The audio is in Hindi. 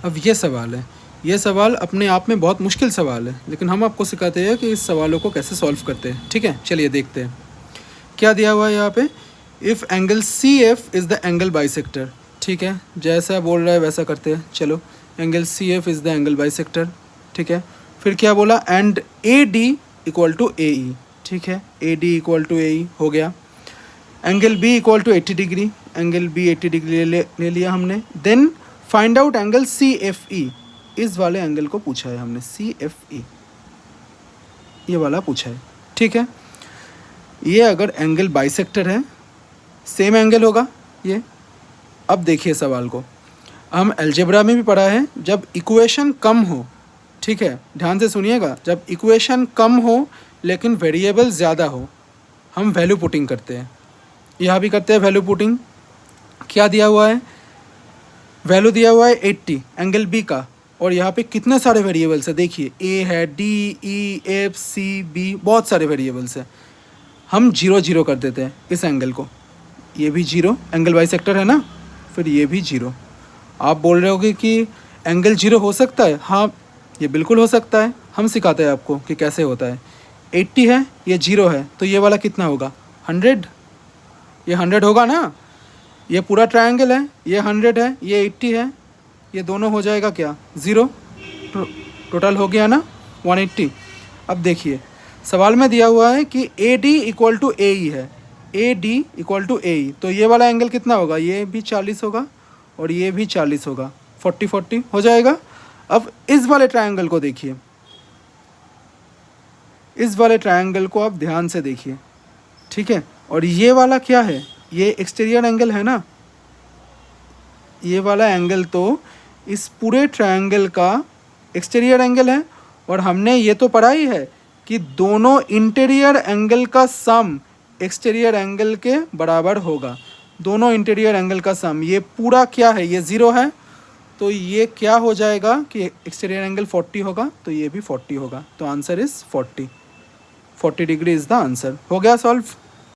अब ये सवाल है, ये सवाल अपने आप में बहुत मुश्किल सवाल है, लेकिन हम आपको सिखाते हैं कि इस सवालों को कैसे सॉल्व करते हैं। ठीक है, चलिए देखते हैं क्या दिया हुआ है यहाँ पे। If angle C F is the angle bisector. ठीक है, जैसा बोल रहा है वैसा करते हैं। चलो, angle C F is the angle bisector. ठीक है, फिर क्या बोला, and A D equal to A E. ठीक है, A D equal to A E हो गया। Angle B equal to 80 degree, angle B 80 degree ले लिया हमने। Then find out angle C F E. इस वाले एंगल को पूछा है हमने, सी एफ ई ये वाला पूछा है। ठीक है, ये अगर एंगल बाइसेक्टर है, सेम एंगल होगा ये। अब देखिए सवाल को, हम अलजेब्रा में भी पढ़ा है, जब इक्वेशन कम हो, ठीक है ध्यान से सुनिएगा, जब इक्वेशन कम हो लेकिन वेरिएबल ज़्यादा हो, हम वैल्यू पुटिंग करते हैं। यहाँ भी करते हैं वैल्यू पुटिंग। क्या दिया हुआ है, वैल्यू दिया हुआ है 80 एंगल बी का, और यहाँ पे कितने सारे वेरिएबल्स है देखिए, ए है, डी, ई, एफ, सी, बी, बहुत सारे वेरिएबल्स है। हम 0 0 कर देते हैं इस एंगल को, ये भी 0, एंगल बाइसेक्टर है ना, फिर ये भी 0। आप बोल रहे होगे कि एंगल 0 हो सकता है, हाँ ये बिल्कुल हो सकता है। हम सिखाते हैं आपको कि कैसे होता है। 80 है, ये 0 है, तो ये वाला कितना होगा, 100। ये 100 होगा ना, ये पूरा ट्रायंगल है, ये 100 है, ये 80 है, ये दोनों हो जाएगा क्या, 0। टोटल हो गया ना 180। अब देखिए सवाल में दिया हुआ है कि ए डी इक्वल टू ए ई है, A D equal to A ई, तो ये वाला एंगल कितना होगा, ये भी 40 होगा और ये भी 40 होगा, 40 40 हो जाएगा। अब इस वाले ट्रायंगल को देखिए, इस वाले ट्रायंगल को आप ध्यान से देखिए। ठीक है, और ये वाला क्या है, ये एक्सटीरियर एंगल है ना, ये वाला एंगल तो इस पूरे ट्रायंगल का एक्सटीरियर एंगल है। और हमने ये तो पढ़ा ही है कि दोनों इंटीरियर एंगल का सम एक्सटीरियर एंगल के बराबर होगा। दोनों इंटीरियर एंगल का सम, ये पूरा क्या है, ये 0 है, तो ये क्या हो जाएगा कि एक्सटीरियर एंगल 40 होगा, तो ये भी 40 होगा। तो answer is 40 degree is the answer. हो गया सॉल्व।